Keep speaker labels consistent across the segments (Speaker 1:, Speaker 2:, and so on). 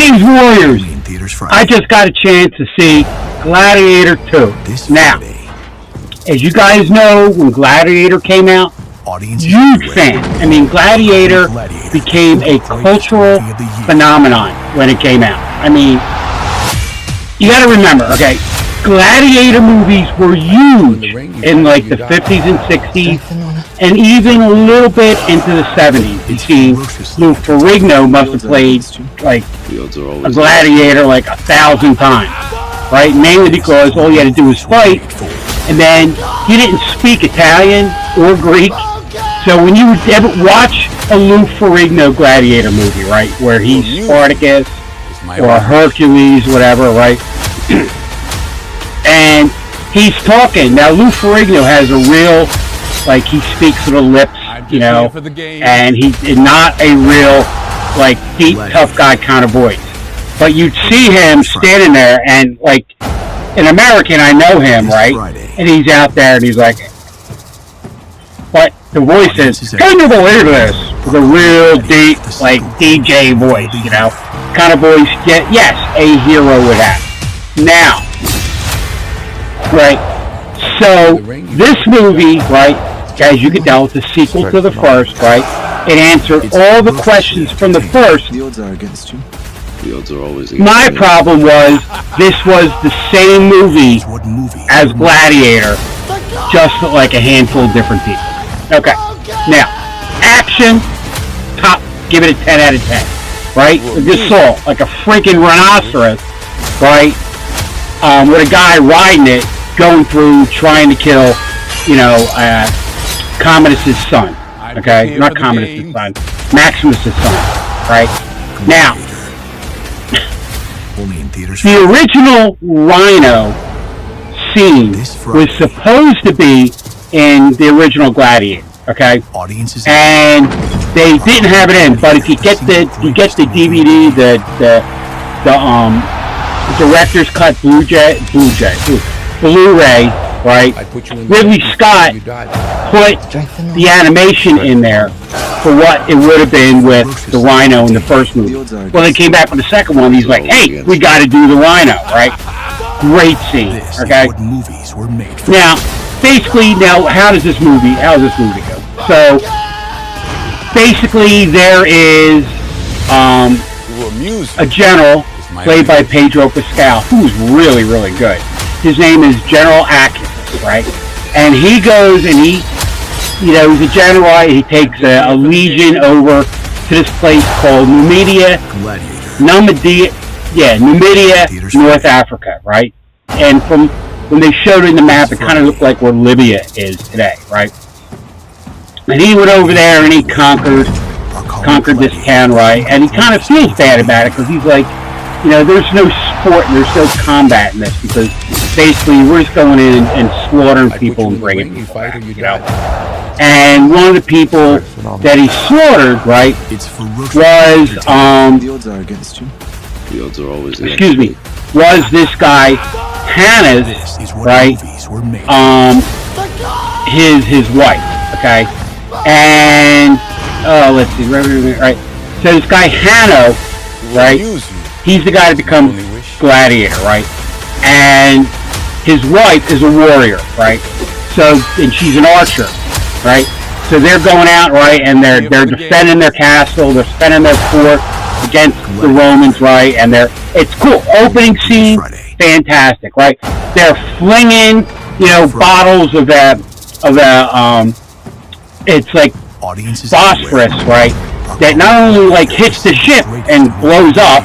Speaker 1: Greetings, warriors! I just got a chance to see Gladiator 2. Now, as you guys know, when Gladiator came out, huge fan. I mean, Gladiator became a cultural phenomenon when it came out. I mean, you got to remember, okay, Gladiator movies were huge in like the 50s and 60s, and even a little bit into the 70s. You see, Lou Ferrigno must have played like a Gladiator like 1,000 times, right? Mainly because all you had to do was fight, and then he didn't speak Italian or Greek. So when you ever watch a Lou Ferrigno Gladiator movie, right, where he's Spartacus or Hercules, whatever, right, and he's talking. Now, Lou Ferrigno has a real, like, he speaks to the lips, you know, and he's not a real, like, deep, tough guy kind of voice. But you'd see him standing there, and, like, an American, I know him, right, and he's out there, and he's like, but the voice is, can you believe this? With a real deep, like, DJ voice, you know, kind of voice, yes, a hero with that. Now, right, so this movie, right, as you can tell, it's a sequel to the first, right? It answered all the questions from the first.
Speaker 2: The odds are against you.
Speaker 3: The odds are always against you.
Speaker 1: My problem was, this was the same movie as Gladiator, just like a handful of different people. Okay, now, action, top, give it a 10 out of 10, right? I just saw, like a freaking rhinoceros, right, with a guy riding it, going through, trying to kill, you know, Commodus' son, okay? Not Commodus' son, Maximus' son, right? Now, the original Rhino scene was supposed to be in the original Gladiator, okay? And they didn't have it in, but if you get the DVD, the director's cut Blu-ray, right? Ridley Scott put the animation in there for what it would have been with the Rhino in the first movie. Well, they came back with the second one. He's like, hey, we got to do the Rhino, right? Great scene, okay? Now, basically, how does this movie go? So, basically, there is a general played by Pedro Pascal, who's really, really good. His name is General Atkins, right? And he goes and he's a general. He takes a legion over to this place called Numidia, North Africa, right? And from when they showed it in the map, it kind of looked like where Libya is today, right? And he went over there and he conquered this town, right? And he kind of feels bad about it because he's like, you know, there's no sport and there's no combat in this because basically we're just going in and slaughtering people and bringing people back, you know. And one of the people that he slaughtered, right, was
Speaker 2: The odds are against you.
Speaker 3: The odds are always against
Speaker 1: excuse me, was this guy Hannah's, right, his wife, okay, and let's see, right, so this guy Hannah, right, he's the guy that becomes Gladiator, right, and his wife is a warrior, right, so, and she's an archer, right, so they're going out, right, and they're defending their castle, they're defending their fort against the Romans, right, and it's cool, opening scene, fantastic, right, they're flinging, you know, bottles of it's like phosphorus, right, that not only like hits the ship and blows up,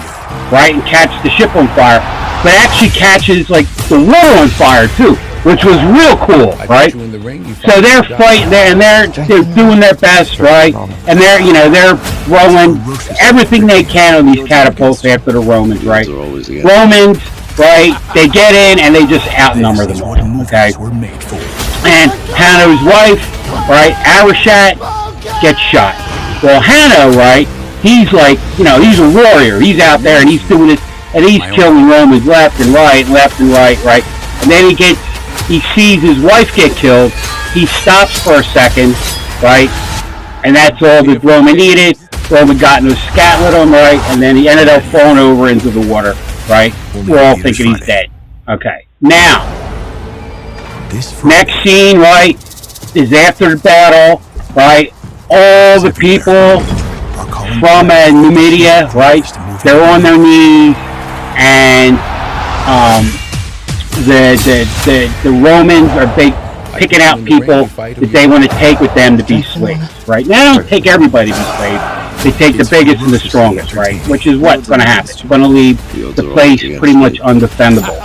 Speaker 1: right, and catches the ship on fire, but actually catches like the water on fire too, which was real cool, right? So they're fighting there and they're doing their best, right? And they're throwing everything they can on these catapults after the Romans, right? Romans, right? They get in and they just outnumber them all, okay? And Hanno's wife, right, Arashat, gets shot. Well, Hanno, right, he's like, you know, he's a warrior. He's out there and he's doing this, and he's killing Romans left and right, right? And then he sees his wife get killed. He stops for a second, right? And that's all the Roman needed. Roman got into a scat with him, right? And then he ended up falling over into the water, right? We're all thinking he's dead. Okay. Now, next scene, right, is after the battle, right? All the people from Numidia, right? They're on their knees, and the Romans are picking out people that they want to take with them to be slaves, right? Now, they don't take everybody to be slaves. They take the biggest and the strongest, right? Which is what's going to happen. It's going to leave the place pretty much undefendable.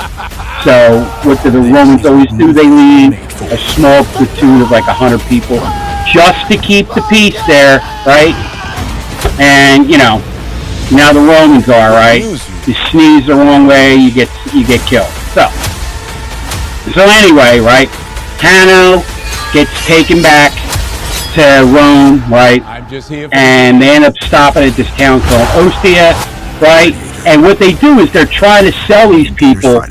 Speaker 1: So what do the Romans always do? They leave a small platoon of like 100 people just to keep the peace there, right? And, you know, now the Romans are, right? You sneeze the wrong way, you get killed. So anyway, right? Hanno gets taken back to Rome, right? And they end up stopping at this town called Ostia, right? And what they do is they're trying to sell these people,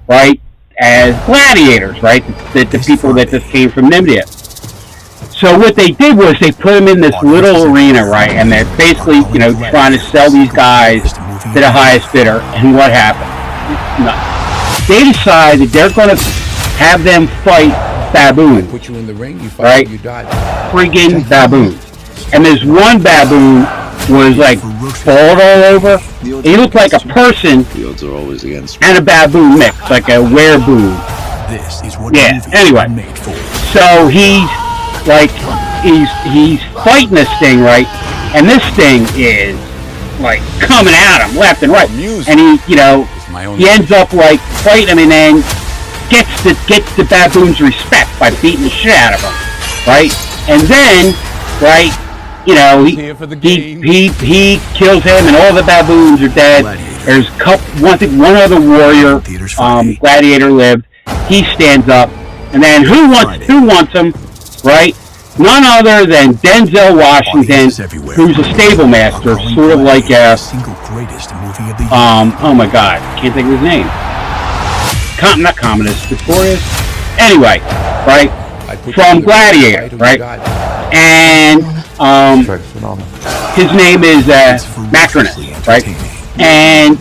Speaker 1: right, as gladiators, right? The people that just came from Numidia. So what they did was they put them in this little arena, right? And they're basically, you know, trying to sell these guys to the highest bidder. And what happened? They decide that they're going to have them fight baboons, right? Friggin' baboons. And there's one baboon was like bald all over. He looked like a person and a baboon mix, like a werebaboon. Yeah. Anyway, so he's fighting this thing, right? And this thing is like coming at him left and right, and he ends up like fighting him, and then gets the baboon's respect by beating the shit out of him, right? And then, right, you know, he kills him, and all the baboons are dead. There's one other warrior, Gladiator lived. He stands up, and then who wants him, right? None other than Denzel Washington, who's a stable master, sort of like a oh my God, can't think of his name. Not Commodus, Victorious. Anyway, right, from Gladiator, right, and his name is Macronus, right, and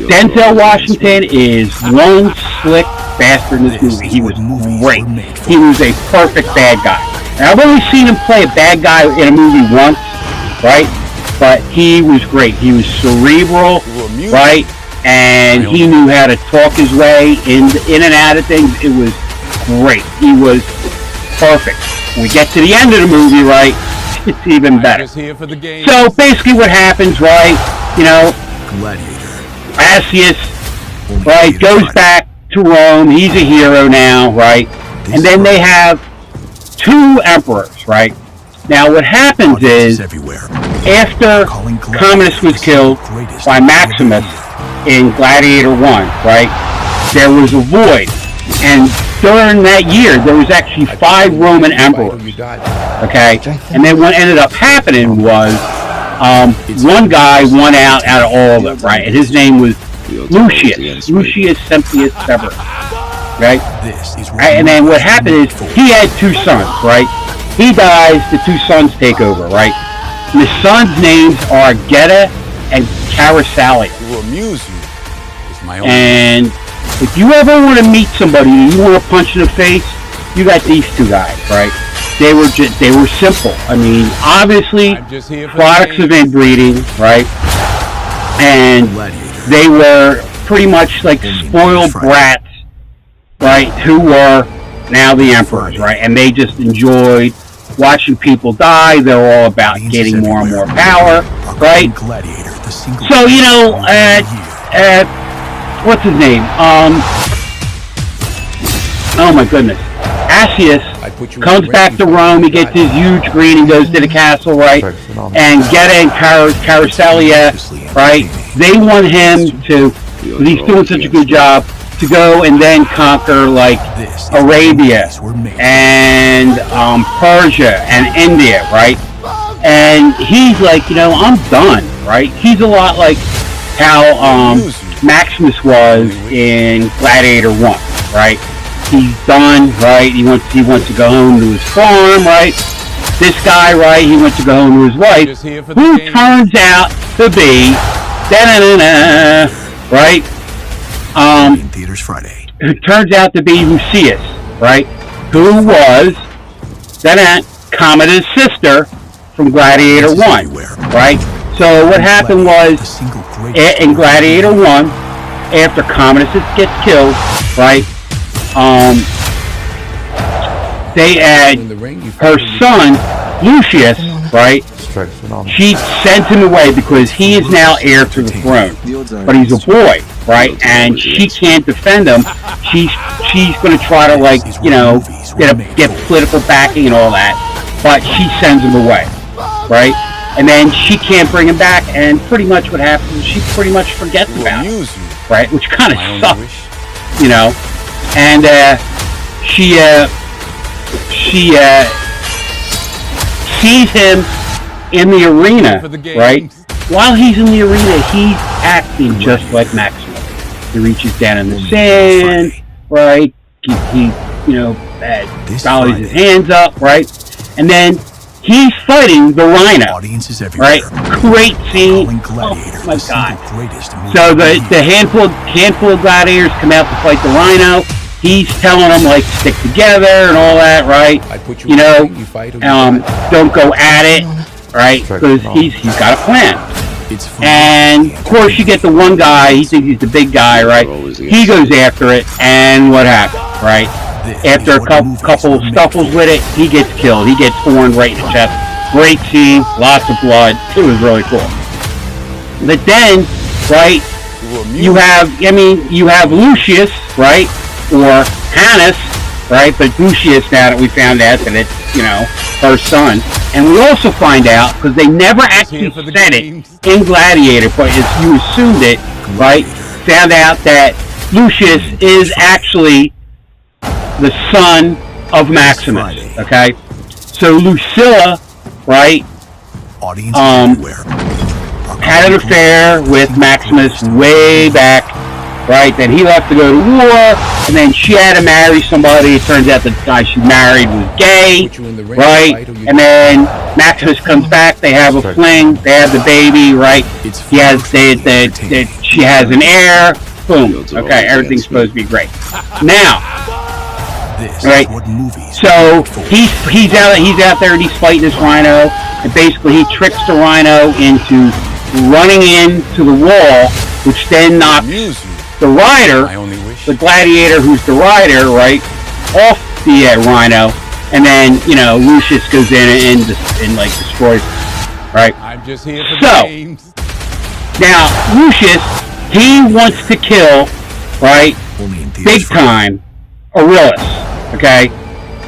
Speaker 1: Denzel Washington is one slick bastard in this movie. He was great. He was a perfect bad guy. And I've only seen him play a bad guy in a movie once, right? But he was great. He was cerebral, right? And he knew how to talk his way in and out of things. It was great. He was perfect. When we get to the end of the movie, right, it's even better. So basically what happens, right, you know, Asius, right, goes back to Rome. He's a hero now, right? And then they have two emperors, right? Now what happens is, after Commodus was killed by Maximus in Gladiator 1, right, there was a void. And during that year, there was actually 5 Roman emperors, okay? And then what ended up happening was, one guy won out of all of them, right? And his name was Lucius Sempius Severus, right? And then what happened is he had 2 sons, right? He dies, the 2 sons take over, right? And the sons' names are Geta and Carasalia. And if you ever want to meet somebody and you want to punch in the face, you got these 2 guys, right? They were simple. I mean, obviously, products of inbreeding, right? And they were pretty much like spoiled brats, right? Who were now the emperors, right? And they just enjoyed watching people die. They're all about getting more and more power, right? So, you know, what's his name? Oh my goodness. Asius comes back to Rome. He gets his huge green and goes to the castle, right? And Geta and Carasalia, right? They want him to, he's doing such a good job, to go and then conquer like Arabia and Persia and India, right? And he's like, you know, I'm done, right? He's a lot like how Maximus was in Gladiator 1, right? He's done, right? He wants to go home to his farm, right? this guy, right, he went to go home to his wife, who turns out to be, right,
Speaker 2: in theaters Friday.
Speaker 1: who turns out to be Lucius, right, who was Commodus's sister from Gladiator 1, right? So what happened was, in Gladiator 1, after Commodus gets killed, right, they had her son, Lucius, right, she sent him away because he is now heir to the throne, but he's a boy, right, and she can't defend him. She's going to try to, like, you know, get political backing and all that, but she sends him away, right, and then she can't bring him back, and pretty much what happens is she pretty much forgets about him, right, which kind of sucks, you know, and she sees him in the arena, right? While he's in the arena, he's acting just like Maximus. He reaches down in the sand, right? He you know, dollies his hands up, right? And then he's fighting the Rhino, right? Great scene. Oh my God! So the handful of gladiators come out to fight the Rhino. He's telling them, like, stick together and all that, right? You know, don't go at it, right? Because he's got a plan. And of course, you get the one guy. He thinks he's the big guy, right? He goes after it, and what happens, right? After a couple of scuffles with it, he gets killed. He gets horned right in the chest. Great scene, lots of blood. It was really cool. But then, right? You have Lucius, right? Or Hannes, right? But Lucius, now that we found out that it's, you know, her son. And we also find out, because they never actually said it in Gladiator, but you assumed it, right? Found out that Lucius is actually the son of Maximus, okay? So Lucilla, right, had an affair with Maximus way back, right? Then he left to go to war, and then she had to marry somebody. It turns out the guy she married was gay, right? And then Maximus comes back. They have a fling. They have the baby, right? She has an heir. Boom. Okay, everything's supposed to be great. Now, right? So he's out there and he's fighting this Rhino, and basically he tricks the Rhino into running into the wall, which then knocks the rider, the gladiator who's the rider, right, off the Rhino, and then, you know, Lucius goes in and like destroys him, right? I'm just here for the games. Now Lucius, he wants to kill, right, big time, Aurelius, okay?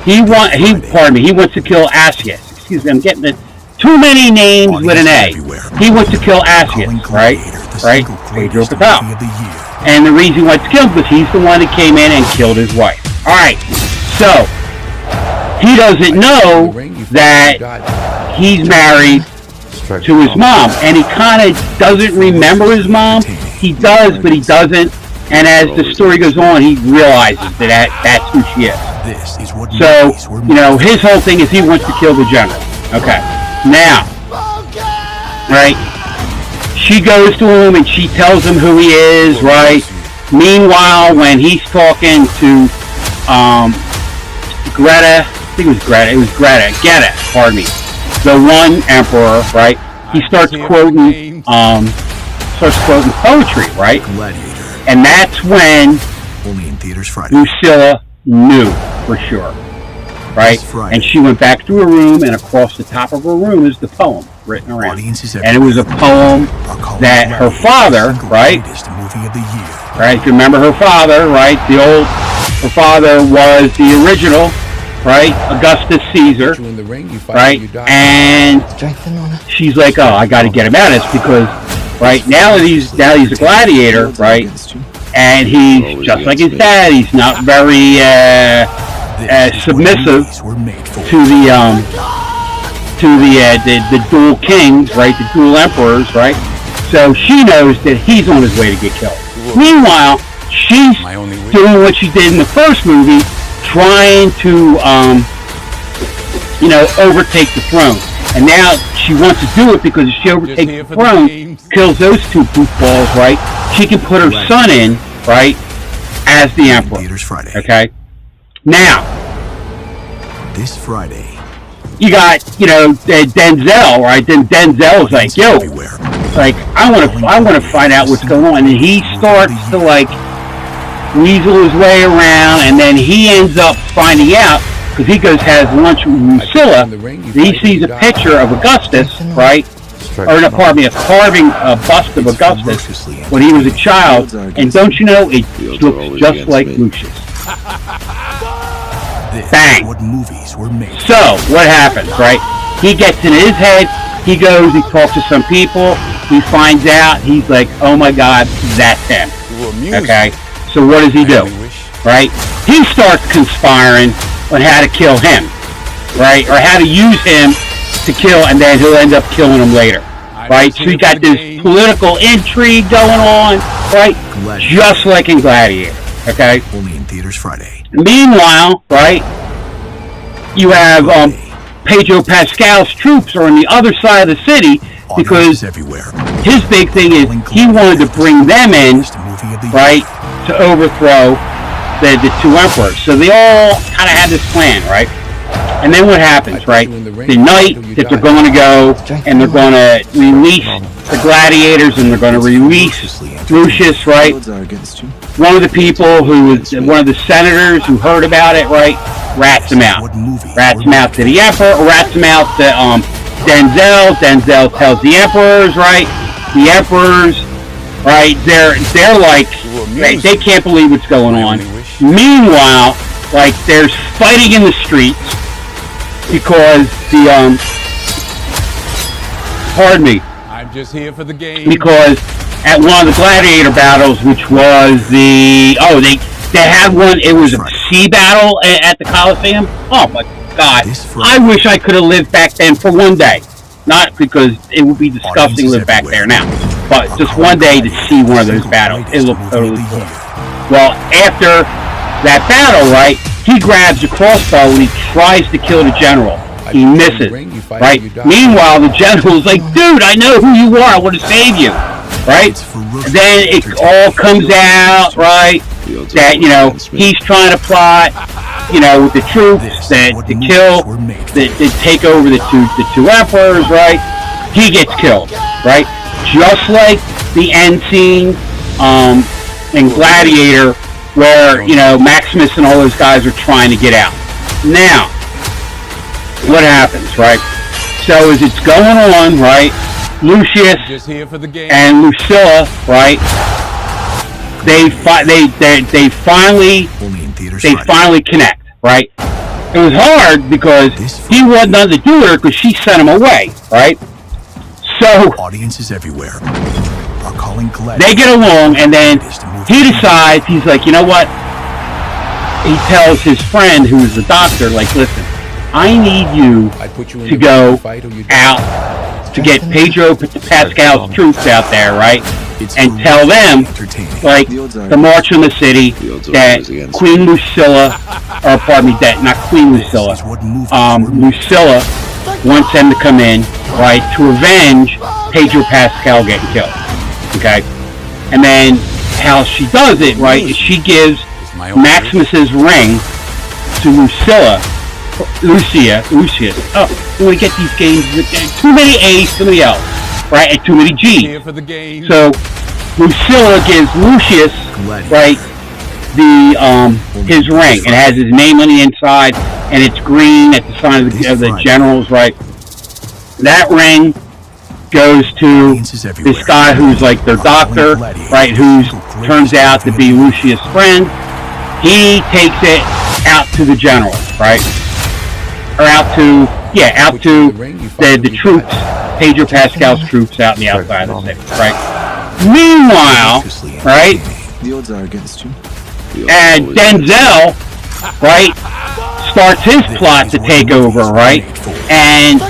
Speaker 1: He wants to kill Asius. Excuse me, I'm getting the too many names with an A. He wants to kill Asius, right? Right? Pedro Pascal. And the reason he wants to kill him is because he's the one that came in and killed his wife. Alright, so he doesn't know that he's married to his mom. And he kind of doesn't remember his mom. He does, but he doesn't. And as the story goes on, he realizes that that's who she is. So, you know, his whole thing is he wants to kill the general. Okay. Now, right? She goes to him and she tells him who he is, right? Meanwhile, when he's talking to Geta, pardon me, the one emperor, right? He starts quoting poetry, right? And that's when Lucilla knew for sure, right? And she went back to her room, and across the top of her room is the poem written around. And it was a poem that her father, right? Right? If you remember her father, right? Her father was the original, right? Augustus Caesar, right? And she's like, oh, I got to get him out of this because, right, now he's a gladiator, right? And he's just like his dad. He's not very submissive to the dual kings, right? The dual emperors, right? So she knows that he's on his way to get killed. Meanwhile, she's doing what she did in the first movie, trying to overtake the throne. And now she wants to do it because if she overtakes the throne, kills those two goofballs, right? She can put her son in, right, as the emperor.
Speaker 2: Theaters Friday.
Speaker 1: Okay? Now,
Speaker 2: this Friday,
Speaker 1: you got, Denzel, right? Then Denzel's like, yo, like, I want to find out what's going on. And he starts to, like, weasel his way around, and then he ends up finding out, because he has lunch with Lucilla, he sees a picture of Augustus, right? Or, pardon me, a bust of Augustus when he was a child, and don't you know, it looks just like Lucius. Bang!
Speaker 2: What movies were made.
Speaker 1: So, what happens, right? He gets in his head, he goes, he talks to some people, he finds out, he's like, oh my God, that's him. Okay? So what does he do? Right? He starts conspiring on how to kill him, right? Or how to use him to kill, and then he'll end up killing him later, right? So you got this political intrigue going on, right? Just like in Gladiator, okay?
Speaker 2: Only in theaters Friday.
Speaker 1: Meanwhile, right, you have Pedro Pascal's troops are on the other side of the city because his big thing is he wanted to bring them in, right, to overthrow the two emperors. So they all kind of had this plan, right? And then what happens, right? The night that they're going to go and they're going to release the gladiators and they're going to release Lucius, right? One of the people who was one of the senators who heard about it, right? Rats him out. Rats him out to the emperor, or rats him out to Denzel. Denzel tells the emperors, right? The emperors, right? They're like, they can't believe what's going on. Meanwhile, like, there's fighting in the streets because pardon me.
Speaker 4: I'm just here for the game.
Speaker 1: Because at one of the gladiator battles, which was they had one, it was a sea battle at the Coliseum. Oh my God. I wish I could have lived back then for one day. Not because it would be disgusting to live back there now, but just one day to see one of those battles. It looked totally cool. Well, after that battle, right, he grabs a crossbow and he tries to kill the general. He misses, right? Meanwhile, the general's like, dude, I know who you are. I want to save you, right? Then it all comes out, right, that, he's trying to plot, with the troops that to kill, to take over the two emperors, right? He gets killed, right? Just like the end scene in Gladiator, where, Maximus and all those guys are trying to get out. Now, what happens, right? So as it's going on, right, Lucius and Lucilla, right, they finally connect, right? It was hard because he wasn't nothing to do with her because she sent him away, right? So
Speaker 2: audiences everywhere are calling
Speaker 1: they get along, and then he decides, he's like, you know what? He tells his friend, who's the doctor, like, listen, I need you to go out to get Pedro Pascal's troops out there, right? And tell them, like, to march in the city, that Queen Lucilla, or pardon me, not Queen Lucilla, Lucilla wants them to come in, right, to avenge Pedro Pascal getting killed, okay? And then how she does it, right, is she gives Maximus's ring to Lucius. Oh, when we get these games, too many A's, too many L's, right, and too many G's. So Lucilla gives Lucius, right, his ring. It has his name on the inside, and it's green at the sign of the generals, right. That ring goes to this guy who's like their doctor, right, who turns out to be Lucius' friend. He takes it out to the generals, right, or out to the troops, Pedro Pascal's troops out in the outside of the city, right. Meanwhile, right,
Speaker 2: the odds are against you.
Speaker 1: And Denzel, right, starts his plot to take over, right, and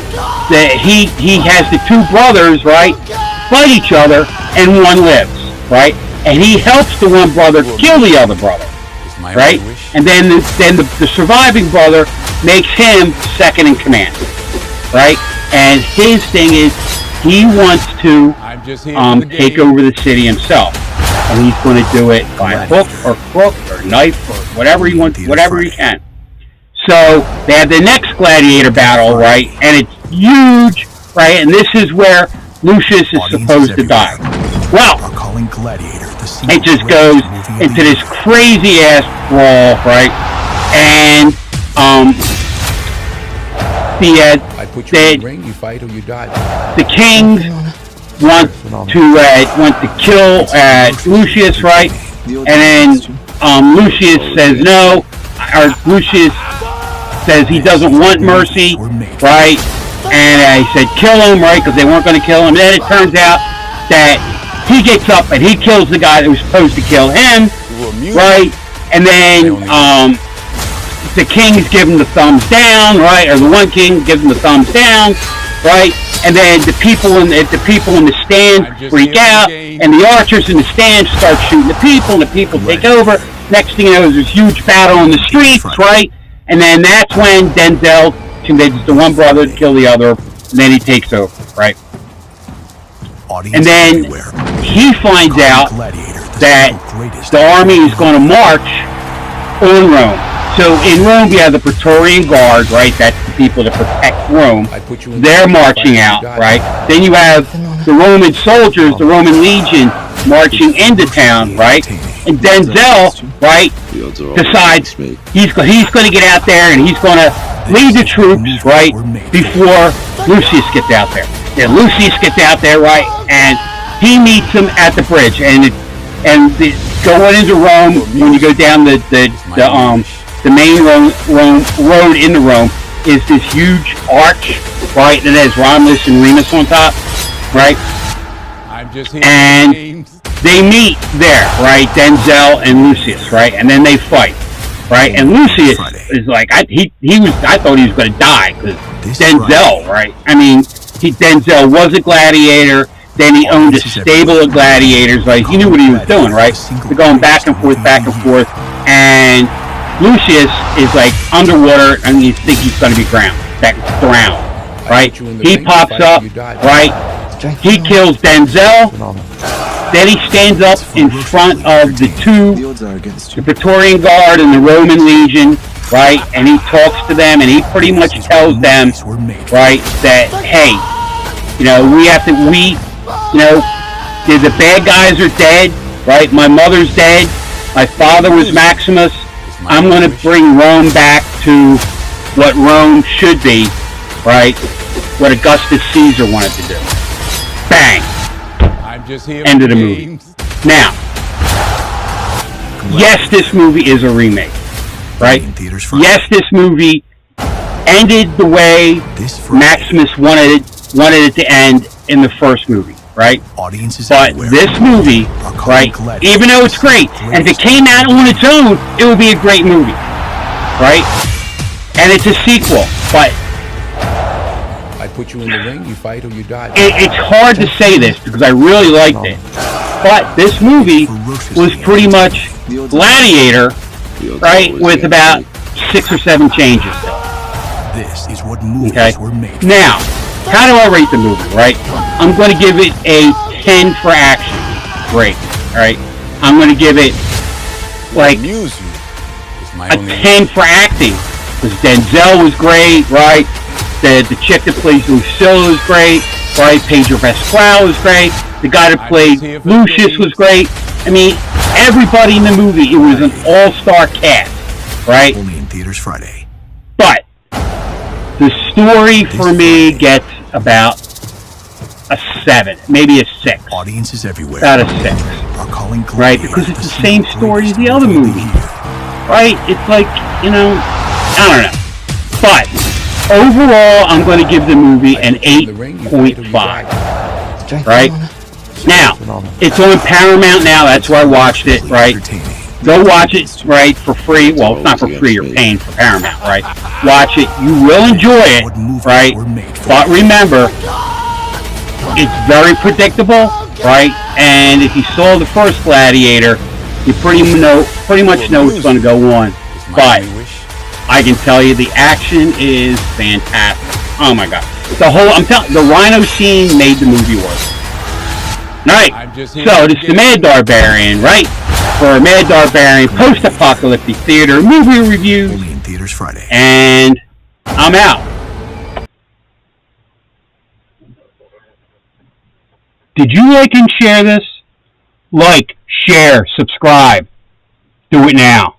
Speaker 1: he has the two brothers, right, fight each other, and one lives, right, and he helps the one brother kill the other brother, right, and then the surviving brother makes him second in command, right? And his thing is he wants to take over the city himself, and he's going to do it by hook or crook or knife or whatever he wants, whatever he can. So they have the next gladiator battle, right? And it's huge, right? And this is where Lucius is supposed to die. Well, it just goes into this crazy ass brawl, right? And the kings want to kill Lucius, right? And then Lucius says no, or Lucius says he doesn't want mercy, right? And he said kill him, right? Because they weren't going to kill him. And then it turns out that he gets up and he kills the guy that was supposed to kill him, right? And then the kings give him the thumbs down, right? Or the one king gives him the thumbs down, right? And then the people in the stand freak out, and the archers in the stand start shooting the people, and the people take over. Next thing you know, there's this huge battle in the streets, right? And then that's when Denzel convinces the one brother to kill the other, and then he takes over, right? And then he finds out that the army is going to march on Rome. So in Rome, you have the Praetorian Guard, right? That's the people that protect Rome. They're marching out, right? Then you have the Roman soldiers, the Roman legion, marching into town, right? And Denzel, right, decides he's going to get out there and he's going to lead the troops, right, before Lucius gets out there. And Lucius gets out there, right, and he meets him at the bridge. And going into Rome, when you go down the main road into Rome, is this huge arch, right, that has Romulus and Remus on top, right? And they meet there, right, Denzel and Lucius, right, and then they fight, right? And Lucius is like, I thought he was going to die because Denzel, right? I mean, Denzel was a gladiator. Then he owned a stable of gladiators, right? He knew what he was doing, right? They're going back and forth, and Lucius is like underwater, and you think he's going to be drowned, right? He pops up, right? He kills Denzel. Then he stands up in front of the Praetorian Guard and the Roman Legion, right? And he talks to them, and he pretty much tells them, right, that hey, the bad guys are dead, right? My mother's dead. My father was Maximus. I'm going to bring Rome back to what Rome should be, right? What Augustus Caesar wanted to do. Bang. End of the movie. Now, yes, this movie is a remake, right? Yes, this movie ended the way Maximus wanted it to end in the first movie, right? But this movie, right, even though it's great, and if it came out on its own, it would be a great movie, right? And it's a sequel, but
Speaker 4: I put you in the ring, you fight or you die.
Speaker 1: It's hard to say this because I really liked it, but this movie was pretty much Gladiator, right, with about 6 or 7 changes.
Speaker 2: This is what movies were made.
Speaker 1: Now, how do I rate the movie, right? I'm going to give it a 10 for action. Great, all right? I'm going to give it, like, a 10 for acting. Because Denzel was great, right? The chick that plays Lucille was great, right? Pedro Pascal was great. The guy that played Lucius was great. I mean, everybody in the movie, it was an all-star cast, right?
Speaker 2: Only in theaters Friday.
Speaker 1: But the story for me gets about a 7, maybe a 6.
Speaker 2: Audiences everywhere
Speaker 1: about a 6, right? Because it's the same story as the other movie, right? It's like, I don't know. But overall, I'm going to give the movie an 8.5, right? Now, it's on Paramount now. That's where I watched it, right? Go watch it, right, for free. Well, it's not for free. You're paying for Paramount, right? Watch it. You will enjoy it, right? But remember, it's very predictable, right? And if you saw the first Gladiator, you pretty much know what's going to go on. But I can tell you the action is fantastic. Oh my god. I'm telling the Rhino scene made the movie work. Alright, so this is the Mad Darbarian, right? For Mad Darbarian Post-Apocalyptic Theater movie review.
Speaker 2: Only in theaters Friday.
Speaker 1: And I'm out. Did you like and share this? Like, share, subscribe. Do it now.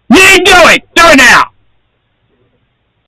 Speaker 1: You didn't do it! Do it now!